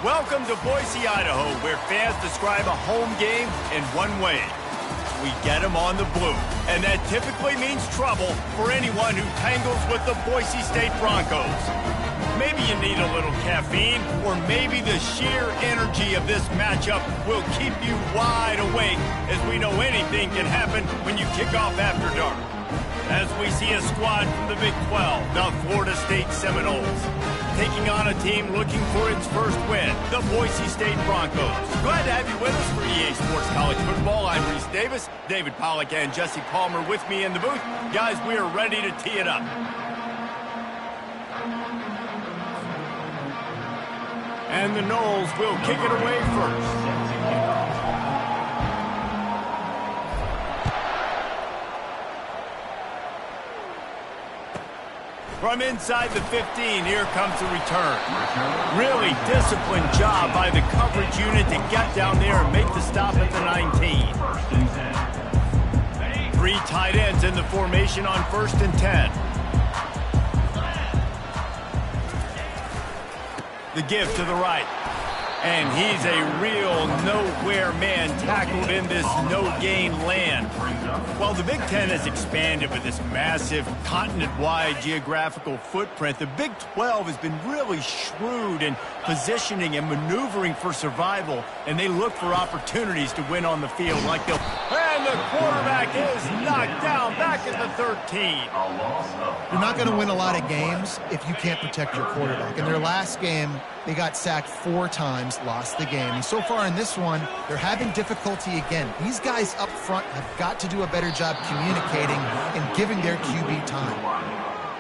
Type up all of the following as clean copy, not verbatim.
Welcome to Boise, Idaho, where fans describe a home game in one way. We get them on the blue, and that typically means trouble for anyone who tangles with the Boise State Broncos. Maybe you need a little caffeine, or maybe the sheer energy of this matchup will keep you wide awake, as we know anything can happen when you kick off after dark. As we see a squad from the Big 12, the Florida State Seminoles, taking on a team looking for its first win, the Boise State Broncos. Glad to have you with us for EA Sports College Football. I'm Reese Davis, David Pollack and Jesse Palmer with me in the booth. Guys, we are ready to tee it up. And the Noles will kick it away first. From inside the 15, here comes the return. Really disciplined job by the coverage unit to get down there and make the stop at the 19. 3 tight ends in the formation on 1st and 10. The give to the right. And he's a real nowhere man tackled in this no-gain land. While the Big Ten has expanded with this massive continent-wide geographical footprint, the Big 12 has been really shrewd in positioning and maneuvering for survival, and they look for opportunities to win on the field like they'll... And the quarterback is knocked down back at the 13. You're not going to win a lot of games if you can't protect your quarterback. In their last game, they got sacked 4 times, lost the game. And so far in this one, they're having difficulty again. These guys up front have got to do a better job communicating and giving their QB time.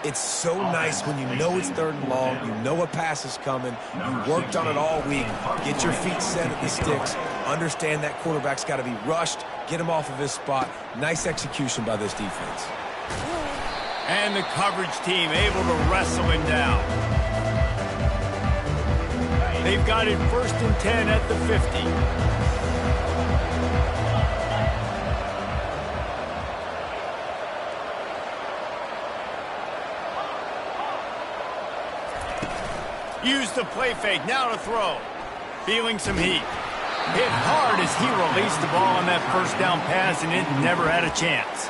It's so nice when you know it's 3rd and long, you know a pass is coming, you worked on it all week, get your feet set at the sticks, understand that quarterback's got to be rushed, get him off of his spot. Nice execution by this defense. And the coverage team able to wrestle him down. They've got it 1st and 10 at the 50. Use the play fake, now to throw. Feeling some heat. Hit hard as he released the ball on that 1st down pass, and it never had a chance.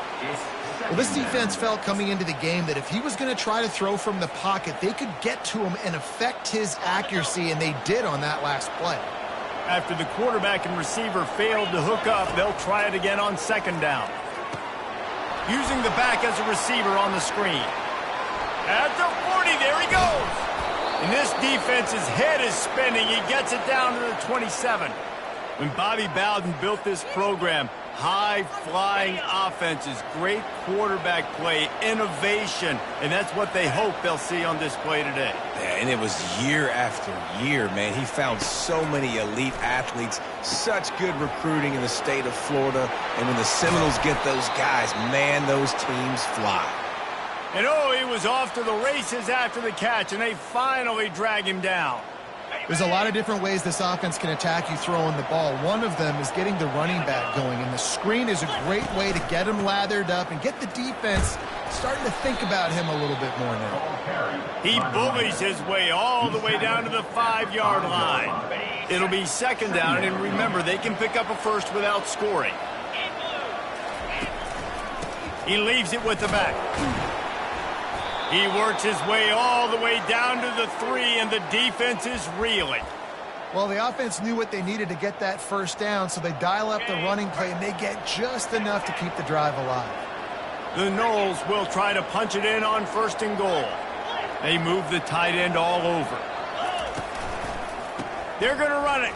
Well, this defense felt coming into the game that if he was going to try to throw from the pocket, they could get to him and affect his accuracy, and they did on that last play. After the quarterback and receiver failed to hook up, they'll try it again on 2nd down. Using the back as a receiver on the screen. At the 40, there he goes. And this defense's head is spinning. He gets it down to the 27. When Bobby Bowden built this program, high-flying offenses, great quarterback play, innovation, and that's what they hope they'll see on display today. Yeah, and it was year after year, man. He found so many elite athletes, such good recruiting in the state of Florida, and when the Seminoles get those guys, man, those teams fly. And oh, he was off to the races after the catch, and they finally drag him down. There's a lot of different ways this offense can attack you throwing the ball. One of them is getting the running back going, and the screen is a great way to get him lathered up and get the defense starting to think about him a little bit more now. He bullies his way all the way down to the 5-yard line. It'll be 2nd down, and remember, they can pick up a first without scoring. He leaves it with the back. He works his way all the way down to the 3, and the defense is reeling. Well, the offense knew what they needed to get that 1st down, so they dial up the running play, and they get just enough to keep the drive alive. The Noles will try to punch it in on 1st and goal. They move the tight end all over. They're going to run it.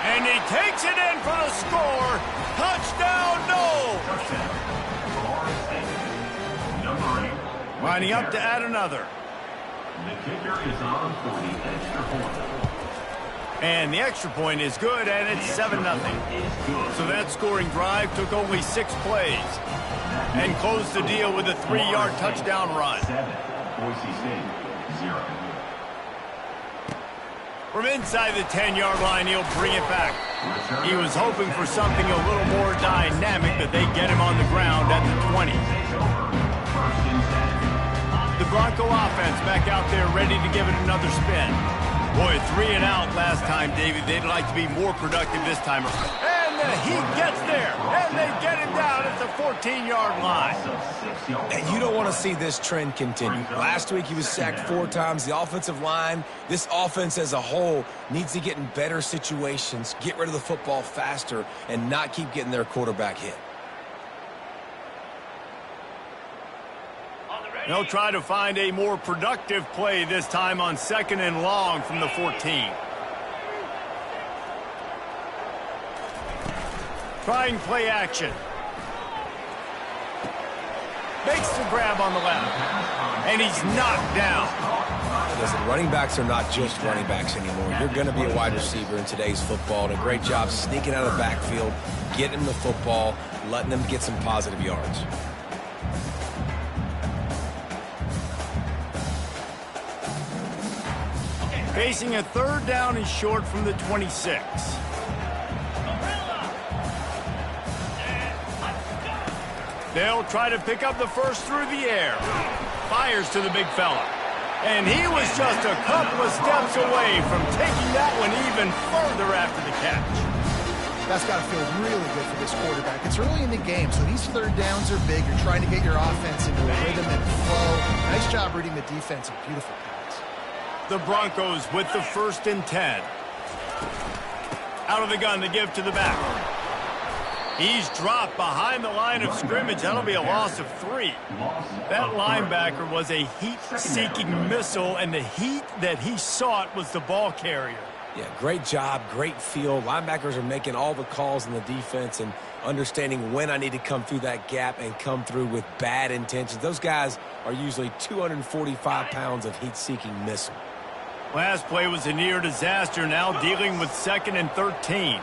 And he takes it in for the score. Touchdown, Noles! Lining up to add another. The kicker is on for the extra point. And the extra point is good, and it's 7-0. So that scoring drive took only 6 plays and closed the deal with a 3-yard touchdown run. 7, Boise State, 0. From inside the 10-yard line, he'll bring it back. He was hoping for something a little more dynamic, but they get him on the ground at the 20. The Bronco offense back out there ready to give it another spin. Boy, 3 and out last time, David. They'd like to be more productive this time. And he gets there, and they get him down at the 14-yard line. And you don't want to see this trend continue. Last week he was sacked 4 times. The offensive line, this offense as a whole, needs to get in better situations, get rid of the football faster, and not keep getting their quarterback hit. They'll try to find a more productive play this time on 2nd and long from the 14. Trying play action. Makes the grab on the left. And he's knocked down. Listen, running backs are not just running backs anymore. You're going to be a wide receiver in today's football. And a great job sneaking out of the backfield, getting them the football, letting them get some positive yards. Facing a 3rd down and short from the 26. They'll try to pick up the first through the air. Fires to the big fella. And he was just a couple of steps away from taking that one even further after the catch. That's got to feel really good for this quarterback. It's early in the game, so these 3rd downs are big. You're trying to get your offense into a rhythm and flow. Nice job reading the defense. A beautiful pass. The Broncos with the 1st and 10. Out of the gun to give to the back. He's dropped behind the line of scrimmage. That'll be a loss of 3. That linebacker was a heat-seeking missile, and the heat that he sought was the ball carrier. Yeah, great job, great feel. Linebackers are making all the calls in the defense and understanding when I need to come through that gap and come through with bad intentions. Those guys are usually 245 pounds of heat-seeking missile. Last play was a near disaster, now dealing with 2nd and 13.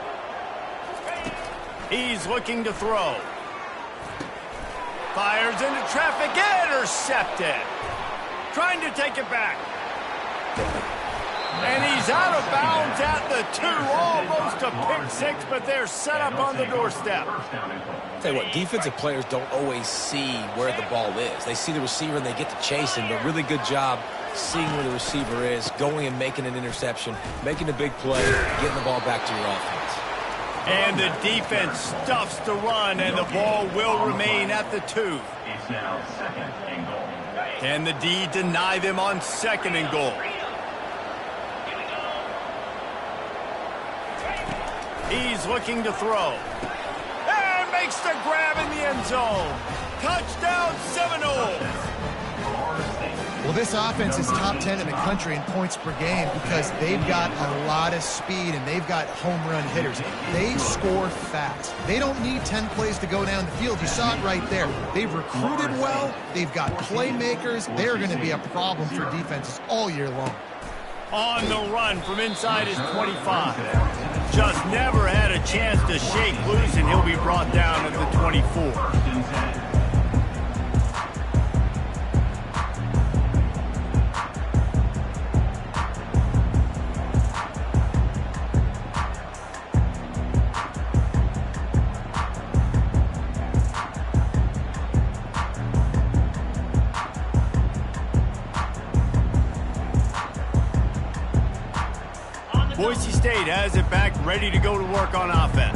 He's looking to throw. Fires into traffic, intercepted. Trying to take it back. And he's out of bounds at the 2, almost a pick 6, but they're set up on the doorstep. Tell you what, defensive players don't always see where the ball is. They see the receiver and they get to chase him, but really good job seeing where the receiver is, going and making an interception, making a big play, getting the ball back to your offense. And the defense stuffs the run, and the ball will remain at the 2. It's now 2nd and goal. Can the D deny them on 2nd and goal? He's looking to throw. And makes the grab in the end zone. Touchdown, Seminoles. Well, this offense is top 10 in the country in points per game because they've got a lot of speed and they've got home run hitters. They score fast. They don't need 10 plays to go down the field. You saw it right there. They've recruited well. They've got playmakers. They're going to be a problem for defenses all year long. On the run from inside his 25. Just never had a chance to shake loose, and he'll be brought down at the 24. Boise State has it back, ready to go to work on offense.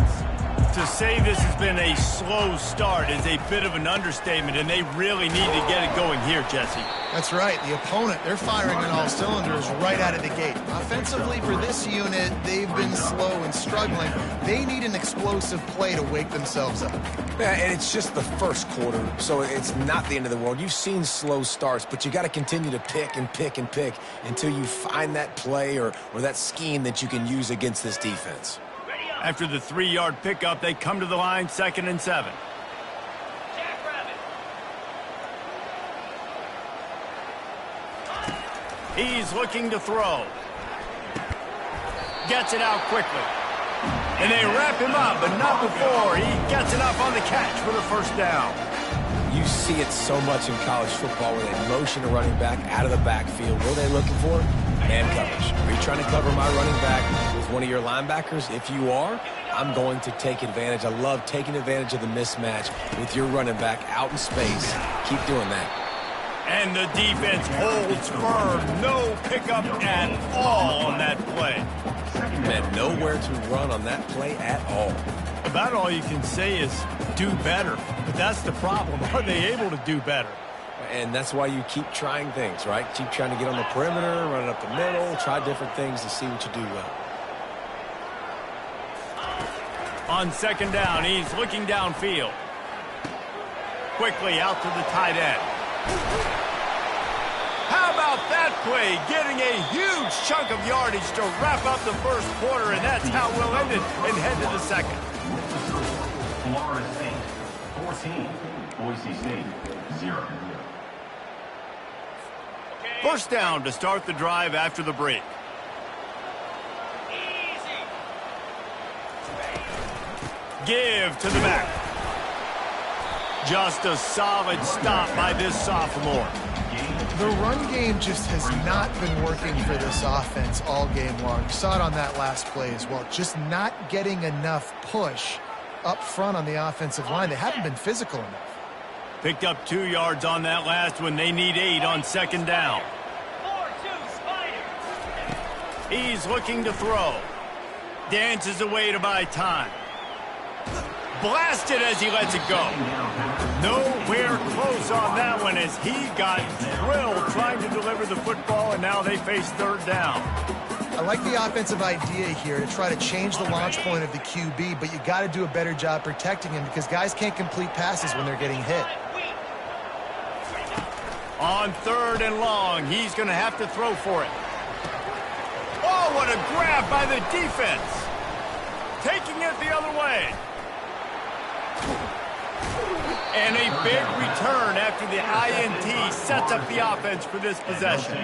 To say this has been a slow start is a bit of an understatement, and they really need to get it going here, Jesse. That's right. The opponent, they're firing on all cylinders right out of the gate. Offensively, for this unit, they've been slow and struggling. They need an explosive play to wake themselves up. Yeah, and it's just the first quarter, so it's not the end of the world. You've seen slow starts, but you got to continue to pick and pick and pick until you find that play or that scheme that you can use against this defense. After the 3-yard pickup, they come to the line, 2nd and 7. He's looking to throw. Gets it out quickly. And they wrap him up, but not before he gets it up on the catch for the first down. You see it so much in college football where they motion a running back out of the backfield. What are they looking for? Man coverage. Are you trying to cover my running back with one of your linebackers? If you are, I'm going to take advantage. I love taking advantage of the mismatch with your running back out in space. Keep doing that. And the defense holds firm. No pickup at all on that nowhere to run on that play at all. About all you can say is do better. But that's the problem. Are they able to do better? And that's why you keep trying things, right? Keep trying to get on the perimeter, run it up the middle, try different things to see what you do well. On second down, he's looking downfield. Quickly out to the tight end. How about that play? Getting a huge chunk of yardage to wrap up the first quarter, and that's how we'll end it and head to the second. Florida State 14, Boise State 0. First down to start the drive after the break. Give to the back. Just a solid stop by this sophomore. The run game just has not been working for this offense all game long. You saw it on that last play as well. Just not getting enough push up front on the offensive line. They haven't been physical enough. Picked up 2 yards on that last one. They need 8 on second down. He's looking to throw. Dances away to buy time. Blasted as he lets it go. Nowhere close on that one as he got drilled trying to deliver the football, and now they face third down. I like the offensive idea here to try to change the launch point of the QB, but you got to do a better job protecting him because guys can't complete passes when they're getting hit. On third and long, he's going to have to throw for it. Oh, what a grab by the defense. Taking it the other way. And a big return after the INT sets up the offense for this possession.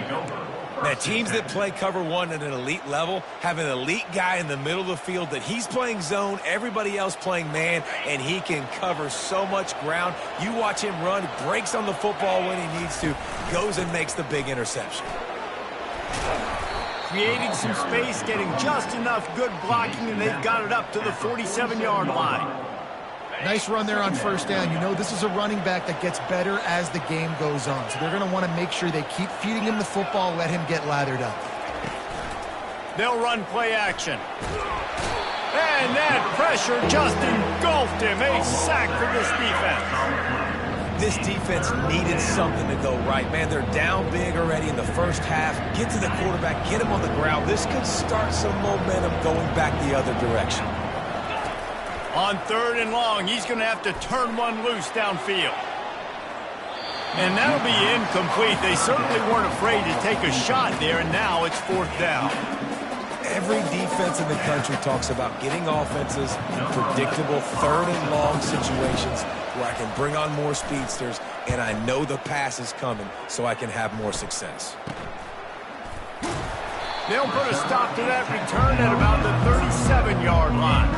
Now, teams that play cover one at an elite level have an elite guy in the middle of the field that he's playing zone, everybody else playing man, and he can cover so much ground. You watch him run, breaks on the football when he needs to, goes and makes the big interception. Creating some space, getting just enough good blocking, and they've got it up to the 47-yard line. Nice run there on first down. You know this is a running back that gets better as the game goes on. So they're going to want to make sure they keep feeding him the football, let him get lathered up. They'll run play action. And that pressure just engulfed him. A sack for this defense. This defense needed something to go right. Man, they're down big already in the first half. Get to the quarterback, get him on the ground. This could start some momentum going back the other direction. On third and long, he's going to have to turn one loose downfield. And that'll be incomplete. They certainly weren't afraid to take a shot there, and now it's fourth down. Every defense in the country talks about getting offenses in predictable third and long situations where I can bring on more speedsters, and I know the pass is coming, so I can have more success. They'll put a stop to that return at about the 37-yard line.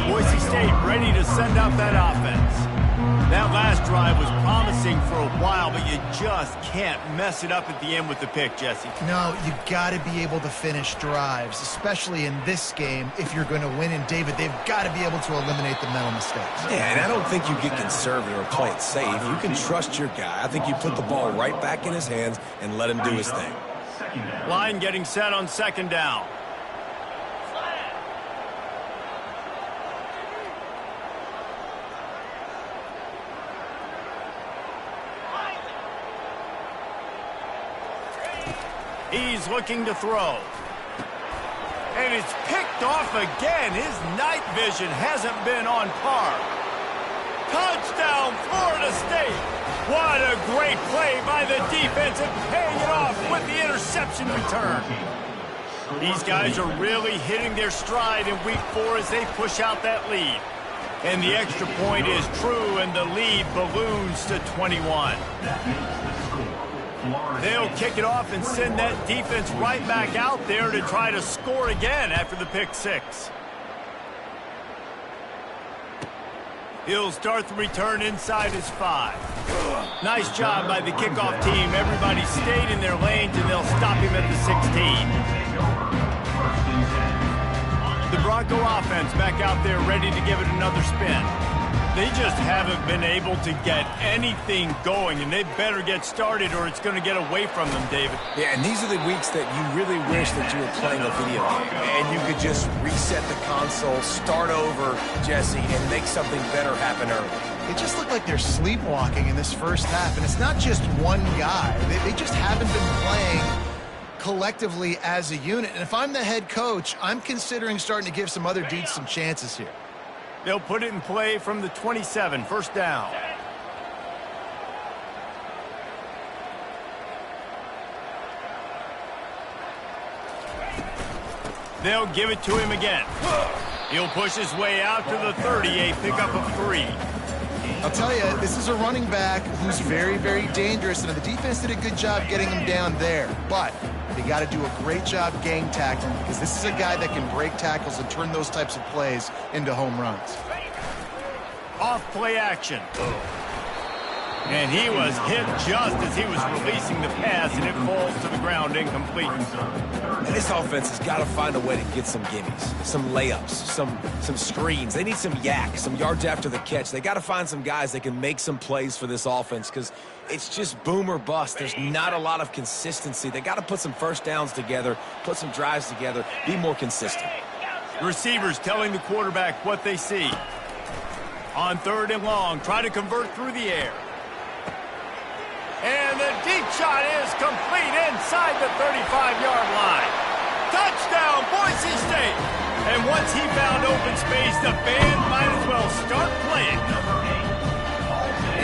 Boise State ready to send out that offense. That last drive was promising for a while, but you just can't mess it up at the end with the pick, Jesse. No, you got to be able to finish drives, especially in this game. If you're going to win, and David, they've got to be able to eliminate the mental mistakes. Yeah, and I don't think you get conservative or play it safe. You can trust your guy. I think you put the ball right back in his hands and let him do his thing. Line getting set on second down. He's looking to throw. And it's picked off again. His night vision hasn't been on par. Touchdown, Florida State. What a great play by the defense and paying it off with the interception return. These guys are really hitting their stride in week 4 as they push out that lead. And the extra point is true, and the lead balloons to 21. They'll kick it off and send that defense right back out there to try to score again after the pick 6. He'll start the return inside his 5. Nice job by the kickoff team. Everybody stayed in their lanes, and they'll stop him at the 16. The Bronco offense back out there ready to give it another spin. They just haven't been able to get anything going, and they better get started or it's going to get away from them, David. Yeah, and these are the weeks that you really wish that you were playing a video game and you could just reset the console, start over, Jesse, and make something better happen early. It just looked like they're sleepwalking in this first half, and it's not just one guy. They just haven't been playing collectively as a unit. And if I'm the head coach, I'm considering starting to give some other dudes some chances here. They'll put it in play from the 27, first down. They'll give it to him again. He'll push his way out to the 30, a pickup of 3. I'll tell you, this is a running back who's very, very dangerous, and the defense did a good job getting him down there. But they got to do a great job gang tackling, because this is a guy that can break tackles and turn those types of plays into home runs. Off play action. And he was hit just as he was releasing the pass, and it falls to the ground incomplete. And this offense has got to find a way to get some gimmies, some layups, some screens. They need some yak, some yards after the catch. They got to find some guys that can make some plays for this offense, because it's just boom or bust. There's not a lot of consistency. They got to put some first downs together, put some drives together, be more consistent. The receivers telling the quarterback what they see. On 3rd and long, try to convert through the air. And the deep shot is complete inside the 35-yard line. Touchdown, Boise State! And once he found open space, the band might as well start playing.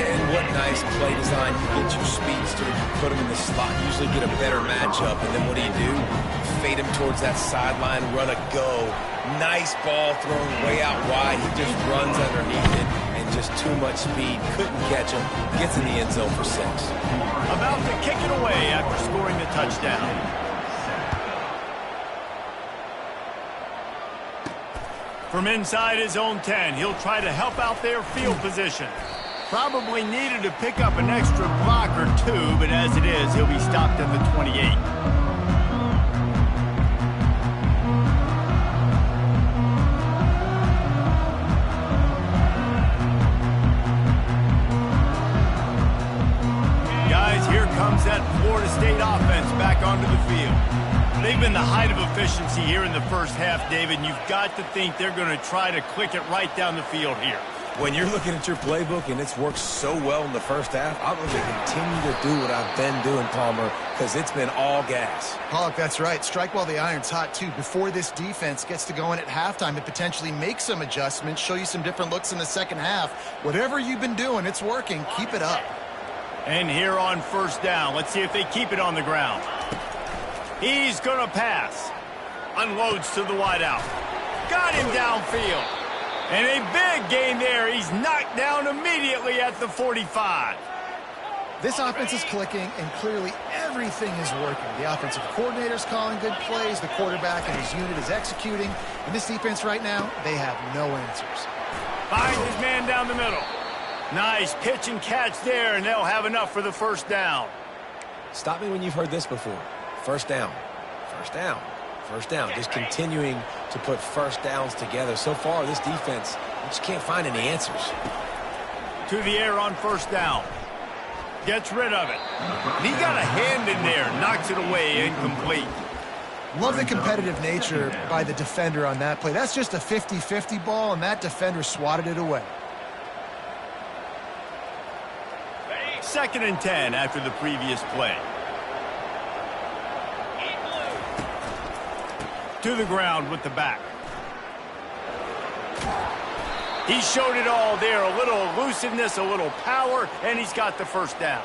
And what nice play design. You get your speedster, you put him in the slot, usually get a better matchup, and then what do? Fade him towards that sideline, run a go. Nice ball thrown way out wide. He just runs underneath it, and just too much speed. Couldn't catch him. Gets in the end zone for 6. About to kick it away after scoring the touchdown. From inside his own 10, he'll try to help out their field position. Probably needed to pick up an extra block or 2, but as it is, he'll be stopped at the 28. Comes that Florida State offense back onto the field. They've been the height of efficiency here in the first half, David, and you've got to think they're going to try to click it right down the field here. When you're looking at your playbook and it's worked so well in the first half, I'm going to continue to do what I've been doing, Palmer, because it's been all gas. Pollock, that's right. Strike while the iron's hot, too. Before this defense gets to go in at halftime to potentially make some adjustments, show you some different looks in the second half. Whatever you've been doing, it's working. Keep it up. And here on first down, let's see if they keep it on the ground. He's going to pass. Unloads to the wideout. Got him downfield. And a big gain there. He's knocked down immediately at the 45. This offense is clicking, and clearly everything is working. The offensive coordinator's calling good plays. The quarterback and his unit is executing. And this defense right now, they have no answers. Finds his man down the middle. Nice pitch and catch there, and they'll have enough for the first down. Stop me when you've heard this before. First down. First down. First down. Just continuing to put first downs together. So far, this defense, you just can't find any answers. To the air on first down. Gets rid of it. And he got a hand in there. Knocks it away, incomplete. Love the competitive nature by the defender on that play. That's just a 50-50 ball, and that defender swatted it away. 2nd and 10 after the previous play. To the ground with the back. He showed it all there. A little elusiveness, a little power, and he's got the first down.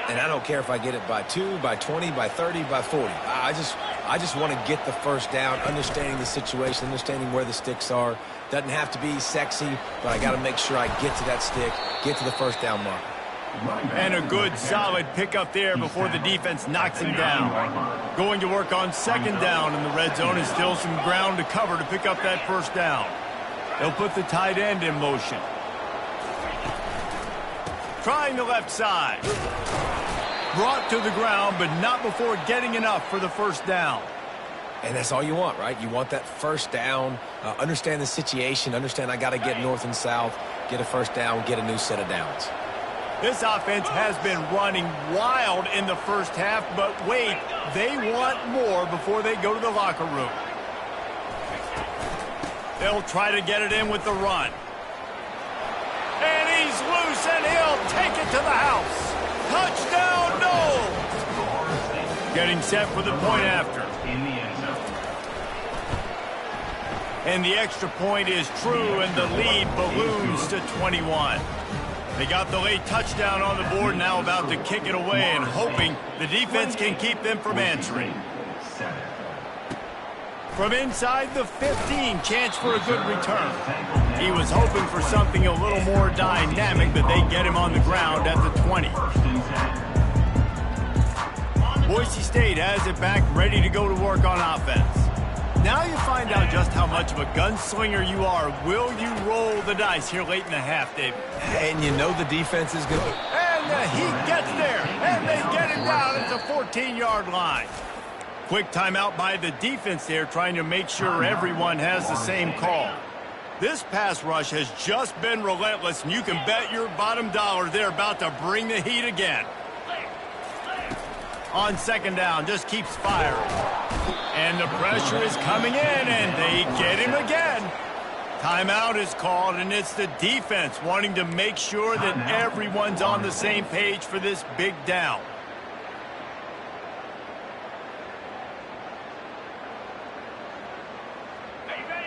And I don't care if I get it by 2, by 20, by 30, by 40. I just want to get the first down, understanding the situation, understanding where the sticks are. Doesn't have to be sexy, but I got to make sure I get to that stick, get to the first down mark. And a good, solid pickup there before the defense knocks him down. Going to work on 2nd down in the red zone, and still some ground to cover to pick up that first down. They'll put the tight end in motion. Trying the left side. Brought to the ground, but not before getting enough for the first down. And that's all you want, right? You want that first down, understand the situation, understand I got to get north and south, get a first down, get a new set of downs. This offense has been running wild in the first half, but wait, they want more before they go to the locker room. They'll try to get it in with the run. And he's loose, and he'll take it to the house. Touchdown, Knowles! Getting set for the point after. And the extra point is true, and the lead balloons to 21. They got the late touchdown on the board, now about to kick it away and hoping the defense can keep them from answering. From inside the 15, chance for a good return. He was hoping for something a little more dynamic, but they get him on the ground at the 20. Boise State has it back, ready to go to work on offense. Now you find out just how much of a gunslinger you are. Will you roll the dice here late in the half, David? And you know the defense is good. And the Heat gets there, and they get him down at the 14-yard line. Quick timeout by the defense there, trying to make sure everyone has the same call. This pass rush has just been relentless, and you can bet your bottom dollar they're about to bring the heat again. On second down, just keeps firing. And the pressure is coming in, and they get him again. Timeout is called, and it's the defense wanting to make sure that everyone's on the same page for this big down.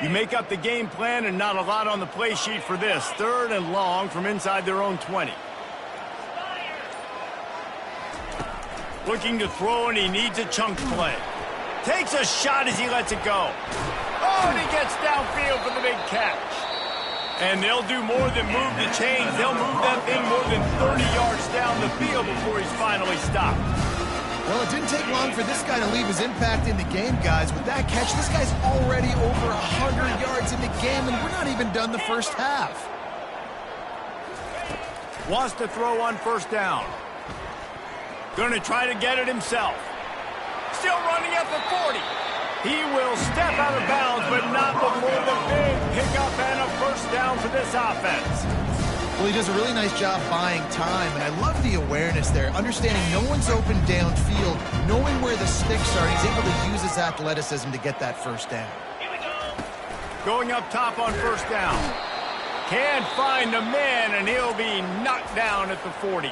You make up the game plan, and not a lot on the play sheet for this. 3rd and long from inside their own 20. Looking to throw, and he needs a chunk play. Takes a shot as he lets it go. Oh, and he gets downfield for the big catch. And they'll do more than move the chains. They'll move that thing more than 30 yards down the field before he's finally stopped. Well, it didn't take long for this guy to leave his impact in the game, guys. With that catch, this guy's already over 100 yards in the game, and we're not even done the first half. Wants to throw on first down. Going to try to get it himself. Still running at the 40. He will step out of bounds, but not before the big pickup and a first down for this offense. Well, he does a really nice job buying time, and I love the awareness there. Understanding no one's open downfield, knowing where the sticks are, and he's able to use his athleticism to get that first down. Going up top on first down. Can't find the man, and he'll be knocked down at the 40.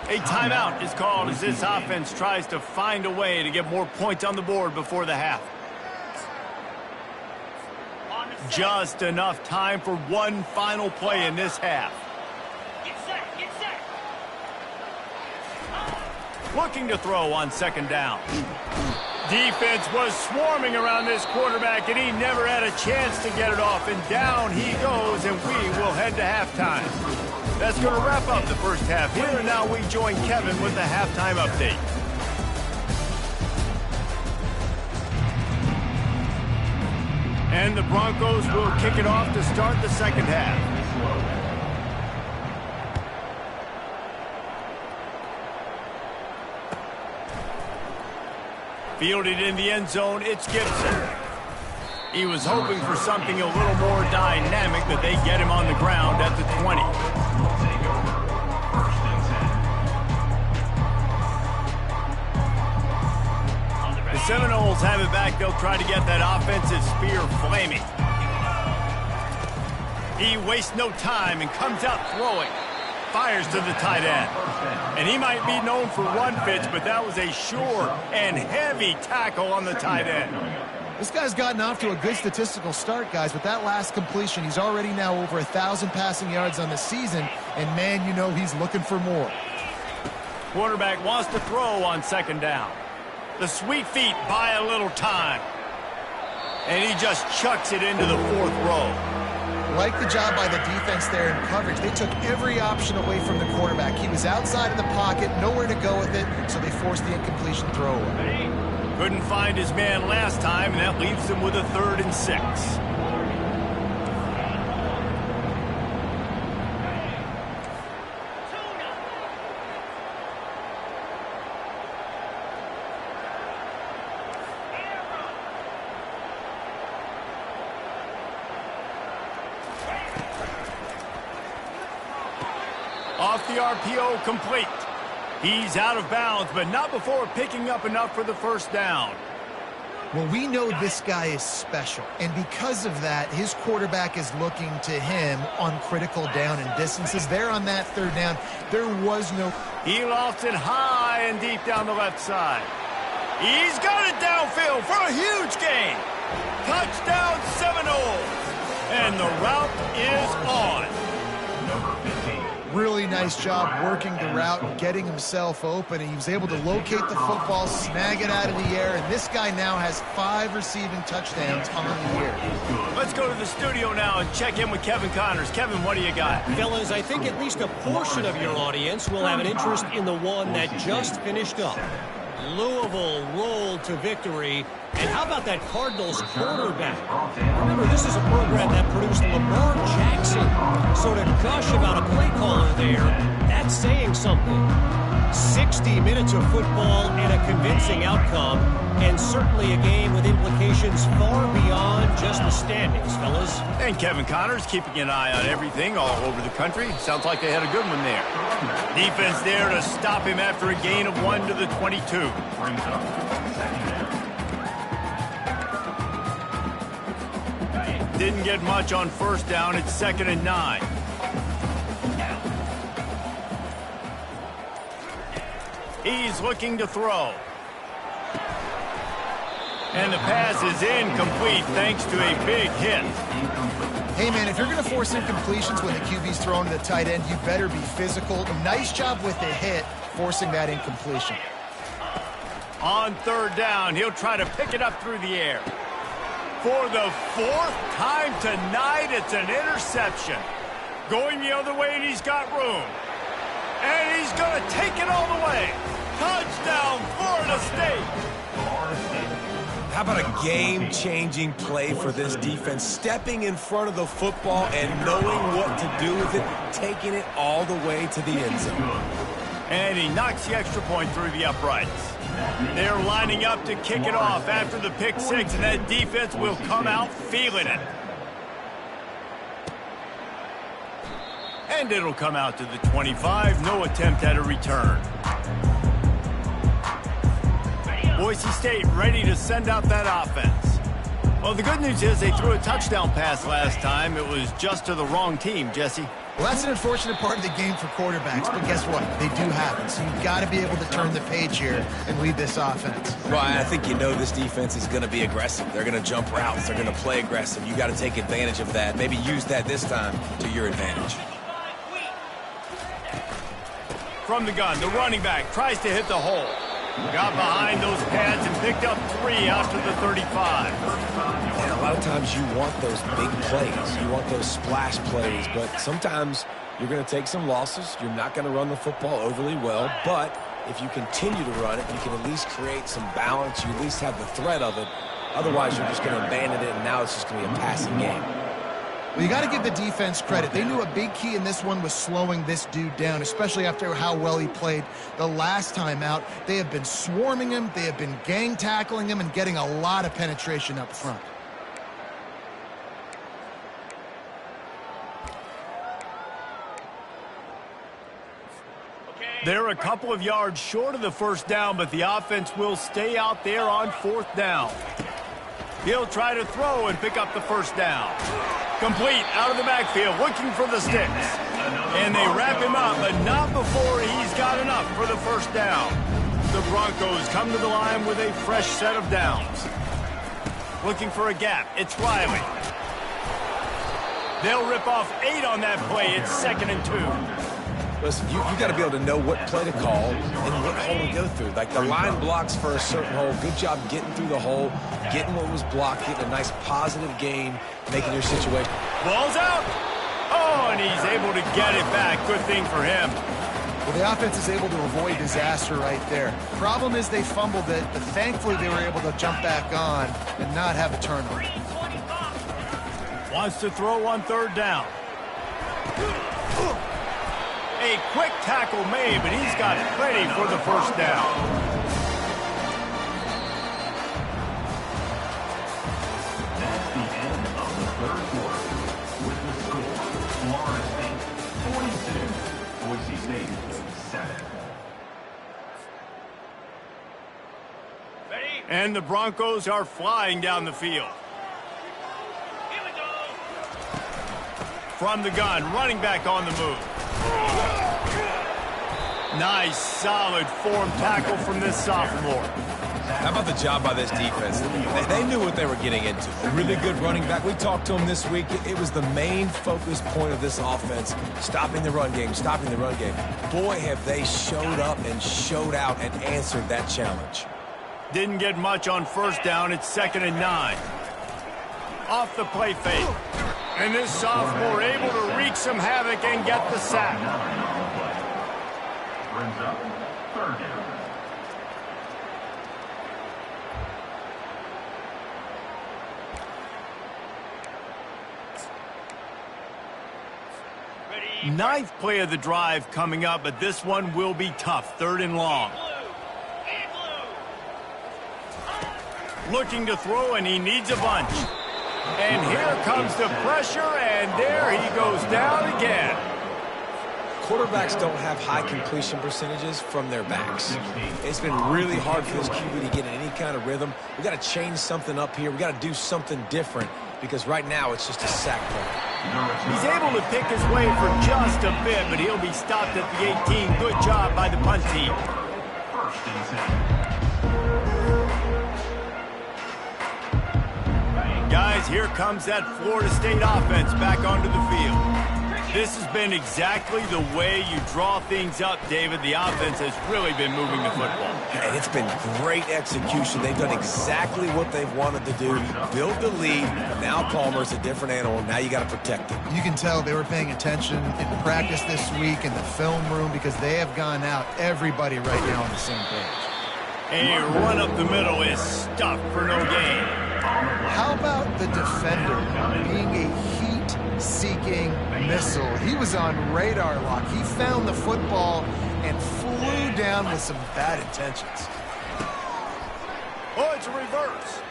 A timeout is called as this offense tries to find a way to get more points on the board before the half. Just enough time for one final play in this half. Looking to throw on second down. Defense was swarming around this quarterback, and he never had a chance to get it off. And down he goes, and we will head to halftime. That's going to wrap up the first half here, and now we join Kevin with the halftime update. And the Broncos will kick it off to start the second half. Fielded in the end zone, it's Gibson. He was hoping for something a little more dynamic, but they get him on the ground at the 20. The Seminoles have it back. They'll try to get that offensive spear flaming. He wastes no time and comes out throwing. Fires to the tight end. And he might be known for run fits, but that was a sure and heavy tackle on the tight end. This guy's gotten off to a good statistical start, guys. With that last completion, he's already now over 1,000 passing yards on the season, and man, you know he's looking for more. Quarterback wants to throw on second down. The sweet feet buy a little time. And he just chucks it into the fourth row. Like the job by the defense there in coverage. They took every option away from the quarterback. He was outside of the pocket, nowhere to go with it, so they forced the incompletion throwaway. Couldn't find his man last time, and that leaves him with a 3rd and 6. off the RPO complete. He's out of bounds, but not before picking up enough for the first down. Well, we know this guy is special, and because of that, his quarterback is looking to him on critical down and distances. There on that third down, there was no... He lost it high and deep down the left side. He's got it downfield for a huge gain. Touchdown Seminoles. And the route is on. Really nice job working the route and getting himself open. He was able to locate the football, snag it out of the air, and this guy now has 5 receiving touchdowns on the year. Let's go to the studio now and check in with Kevin Connors. Kevin, what do you got? Fellas, I think at least a portion of your audience will have an interest in the one that just finished up. Louisville rolled to victory. And how about that Cardinals quarterback? Remember, this is a program that produced Lamar Jackson. So to gush about a play caller there, that's saying something. 60 minutes of football and a convincing outcome, and certainly a game with implications far beyond just the standings, fellas. And Kevin Connors keeping an eye on everything all over the country. Sounds like they had a good one there. Defense there to stop him after a gain of 1 to the 22. Didn't get much on first down. It's 2nd and 9. He's looking to throw. And the pass is incomplete thanks to a big hit. Hey, man, if you're going to force incompletions when the QB's thrown to the tight end, you better be physical. Nice job with the hit, forcing that incompletion. On 3rd down, he'll try to pick it up through the air. For the 4th time tonight, it's an interception. Going the other way, and he's got room. And he's going to take it all the way. Touchdown, Florida State. How about a game-changing play for this defense? Stepping in front of the football and knowing what to do with it, taking it all the way to the end zone. And he knocks the extra point through the uprights. They're lining up to kick it off after the pick 6, and that defense will come out feeling it. And it'll come out to the 25. No attempt at a return. Boise State ready to send out that offense. Well, the good news is they threw a touchdown pass last time. It was just to the wrong team, Jesse. Well, that's an unfortunate part of the game for quarterbacks, but guess what? They do happen. So you've got to be able to turn the page here and lead this offense. Well, I think you know this defense is going to be aggressive. They're going to jump routes. They're going to play aggressive. You got to take advantage of that. Maybe use that this time to your advantage. From the gun, the running back tries to hit the hole. Got behind those pads and picked up 3 out to the 35. And a lot of times you want those big plays. You want those splash plays. But sometimes you're going to take some losses. You're not going to run the football overly well. But if you continue to run it, you can at least create some balance. You at least have the threat of it. Otherwise, you're just going to abandon it, and now it's just going to be a passing game. Well, you got to give the defense credit. They knew a big key in this one was slowing this dude down, especially after how well he played the last time out. They have been swarming him. They have been gang tackling him and getting a lot of penetration up front. They're a couple of yards short of the first down, but the offense will stay out there on 4th down. He'll try to throw and pick up the first down. Complete out of the backfield, looking for the sticks. And they wrap him up, but not before he's got enough for the first down. The Broncos come to the line with a fresh set of downs. Looking for a gap, it's Riley. They'll rip off 8 on that play. It's 2nd and 2. Listen, you got to be able to know what play to call and what hole to go through. Like the line blocks for a certain hole. Good job getting through the hole, getting what was blocked, getting a nice positive gain, making your situation. Ball's out. Oh, and he's able to get it back. Good thing for him. Well, the offense is able to avoid disaster right there. Problem is they fumbled it, but thankfully they were able to jump back on and not have a turnover. Wants to throw on 3rd down. A quick tackle made, but he's got plenty for the first down. That's the end of the 3rd quarter. With the score, Florida State 42, Boise State And the Broncos are flying down the field. From the gun, running back on the move. Nice, solid form tackle from this sophomore. How about the job by this defense? They knew what they were getting into. A really good running back. We talked to him this week. It was the main focus point of this offense, stopping the run game, stopping the run game. Boy, have they showed up and showed out and answered that challenge. Didn't get much on first down. It's 2nd and 9. Off the play fake. And this sophomore able to wreak some havoc and get the sack. Brings up 3rd down. Ninth play of the drive coming up, but this one will be tough. 3rd and long. Looking to throw, and he needs a bunch. And here comes the pressure, and there he goes down again. Quarterbacks don't have high completion percentages from their backs. It's been really hard for this QB to get in any kind of rhythm. We got to change something up here. We got to do something different because right now it's just a sack play. He's able to pick his way for just a bit, but he'll be stopped at the 18. Good job by the punt team. 1st and 10. Guys, here comes that Florida State offense back onto the field. This has been exactly the way you draw things up, David. The offense has really been moving the football. And it's been great execution. They've done exactly what they've wanted to do. Build the lead. Now Palmer's a different animal. Now you got to protect him. You can tell they were paying attention in practice this week in the film room because they have gone out, everybody right now on the same page. A run up the middle is stuffed for no gain. How about the defender being a heat-seeking missile? He was on radar lock. He found the football and flew down with some bad intentions. Oh, it's a reverse.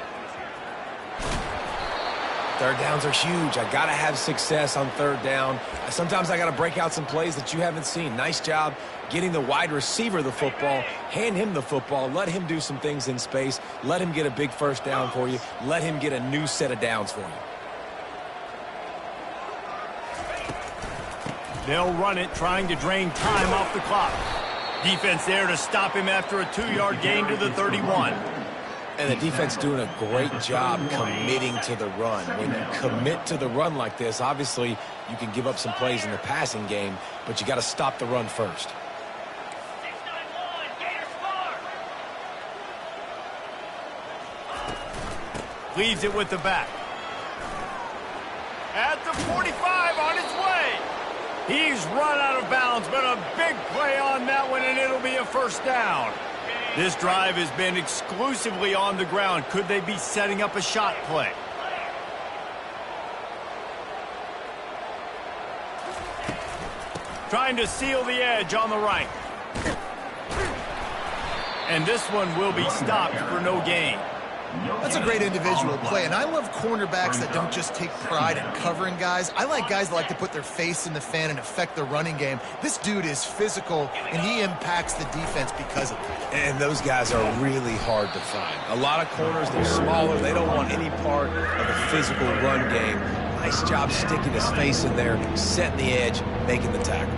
3rd downs are huge. I got to have success on 3rd down. Sometimes I got to break out some plays that you haven't seen. Nice job getting the wide receiver the football. Hand him the football. Let him do some things in space. Let him get a big 1st down for you. Let him get a new set of downs for you. They'll run it, trying to drain time off the clock. Defense there to stop him after a 2-yard gain to the 31. And the defense doing a great job committing to the run. When you commit to the run like this, obviously you can give up some plays in the passing game, but you got to stop the run first. Leaves it with the back. At the 45 on its way. He's run out of bounds, but a big play on that one, and it'll be a 1st down. This drive has been exclusively on the ground. Could they be setting up a shot play? Trying to seal the edge on the right. And this one will be stopped for no gain. That's a great individual play, and I love cornerbacks that don't just take pride in covering guys. I like guys that like to put their face in the fan and affect the running game. This dude is physical, and he impacts the defense because of it. And those guys are really hard to find. A lot of corners, they're smaller. They don't want any part of the physical run game. Nice job sticking his face in there, setting the edge, making the tackle.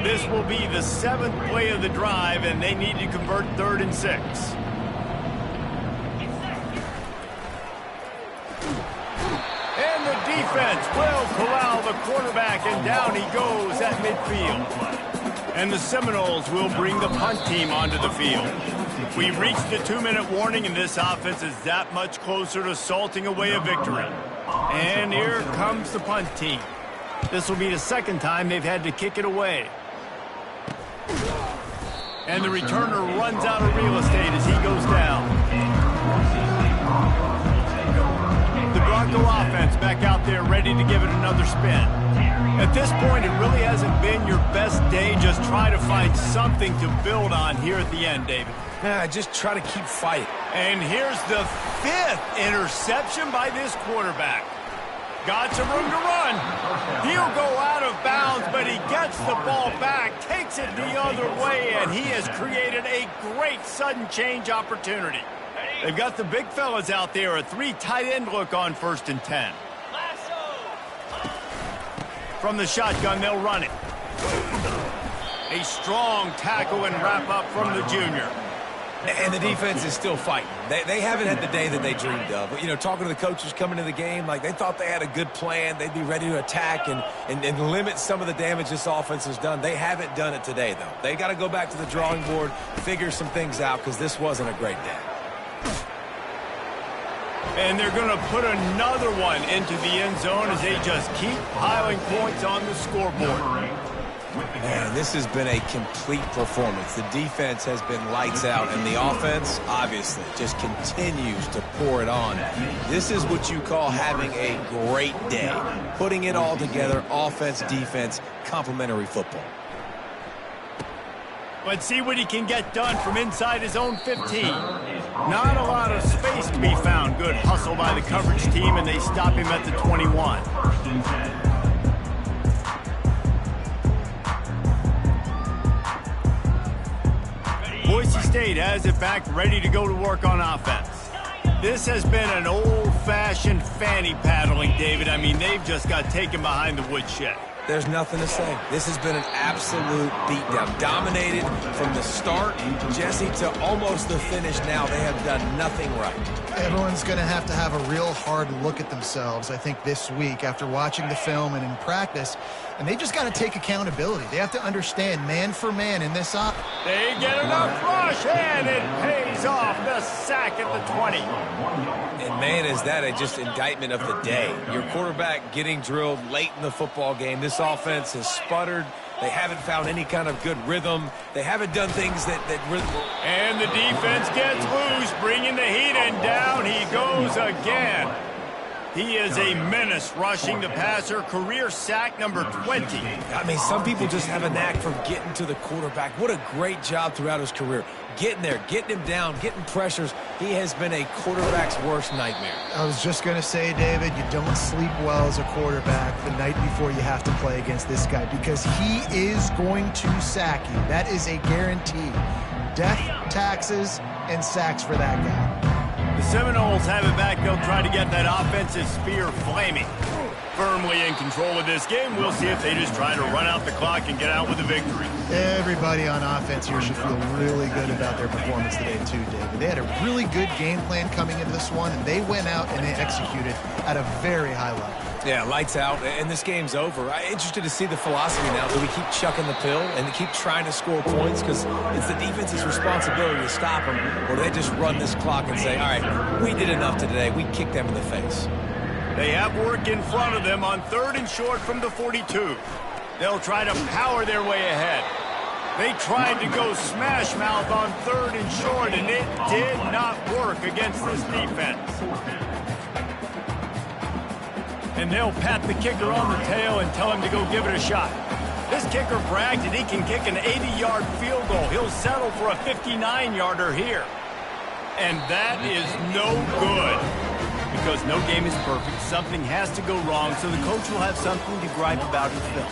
This will be the 7th play of the drive, and they need to convert 3rd and 6. And the defense will corral the quarterback, and down he goes at midfield. And the Seminoles will bring the punt team onto the field. We reached the 2-minute warning, and this offense is that much closer to salting away a victory. And here comes the punt team. This will be the 2nd time they've had to kick it away. And the returner runs out of real estate as he goes down. The Bronco offense back out there ready to give it another spin. At this point, it really hasn't been your best day. Just try to find something to build on here at the end, David. Just try to keep fighting. And here's the 5th interception by this quarterback. Got some room to run. He'll go out of bounds, but he gets the ball back, takes it the other way, and he has created a great sudden change opportunity. They've got the big fellas out there, a 3 tight end look on 1st and 10. From the shotgun, they'll run it. A strong tackle and wrap up from the junior. And the defense is still fighting. They haven't had the day that they dreamed of. You know, talking to the coaches coming into the game, like they thought they had a good plan. They'd be ready to attack and limit some of the damage this offense has done. They haven't done it today, though. They got to go back to the drawing board, figure some things out, because this wasn't a great day. And they're going to put another one into the end zone as they just keep piling points on the scoreboard. Man, this has been a complete performance. The defense has been lights out, and the offense, obviously, just continues to pour it on. This is what you call having a great day. Putting it all together, offense, defense, complementary football. Let's see what he can get done from inside his own 15. Not a lot of space to be found. Good hustle by the coverage team, and they stop him at the 21. Boise State has it back, ready to go to work on offense. This has been an old-fashioned fanny paddling, David. I mean, they've just got taken behind the woodshed. There's nothing to say. This has been an absolute beatdown. Dominated from the start, Jesse, to almost the finish now. They have done nothing right. Everyone's going to have a real hard look at themselves, I think, this week after watching the film and in practice. And they just got to take accountability. They have to understand man for man in this op. They get enough rush, and it pays off. The sack at the 20. And, man, is that a just indictment of the day. Your quarterback getting drilled late in the football game. This offense has sputtered. They haven't found any kind of good rhythm. They haven't done things that And the defense gets loose, bringing the heat, and down he goes again. He is a menace rushing the passer. Career sack number 20. I mean, some people just have a knack for getting to the quarterback. What a great job throughout his career. Getting there, getting him down, getting pressures. He has been a quarterback's worst nightmare. I was just going to say, David, you don't sleep well as a quarterback the night before you have to play against this guy because he is going to sack you. That is a guarantee. Death, taxes, and sacks for that guy. The Seminoles have it back. They'll try to get that offensive spear flaming. Firmly in control of this game. We'll see if they just try to run out the clock and get out with a victory. Everybody on offense here should feel really good about their performance today, too, David. They had a really good game plan coming into this one, and they went out and they executed at a very high level. Yeah, lights out, and this game's over. I'm interested to see the philosophy now. Do we keep chucking the pill and keep trying to score points because it's the defense's responsibility to stop them, or do they just run this clock and say, all right, we did enough today. We kicked them in the face. They have work in front of them on 3rd and short from the 42. They'll try to power their way ahead. They tried to go smash mouth on 3rd and short, and it did not work against this defense. And they'll pat the kicker on the tail and tell him to go give it a shot. This kicker bragged that he can kick an 80-yard field goal. He'll settle for a 59-yarder here. And that is no good. Because no game is perfect. Something has to go wrong, so the coach will have something to gripe about in film.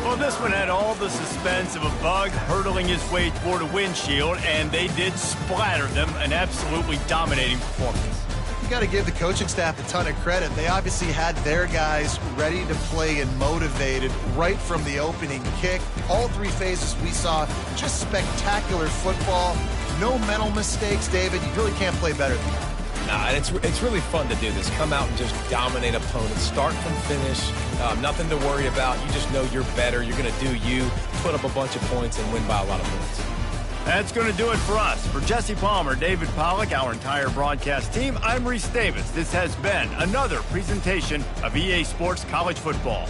Well, this one had all the suspense of a bug hurtling his way toward a windshield, and they did splatter them. An absolutely dominating performance. You got to give the coaching staff a ton of credit. They obviously had their guys ready to play and motivated right from the opening kick. All 3 phases we saw, just spectacular football. No mental mistakes, David. You really can't play better than that. Nah, and it's really fun to do this. Come out and just dominate opponents. Start from finish. Nothing to worry about. You just know you're better. You're going to do you, put up a bunch of points, and win by a lot of points. That's going to do it for us. For Jesse Palmer, David Pollack, our entire broadcast team, I'm Reese Davis. This has been another presentation of EA Sports College Football.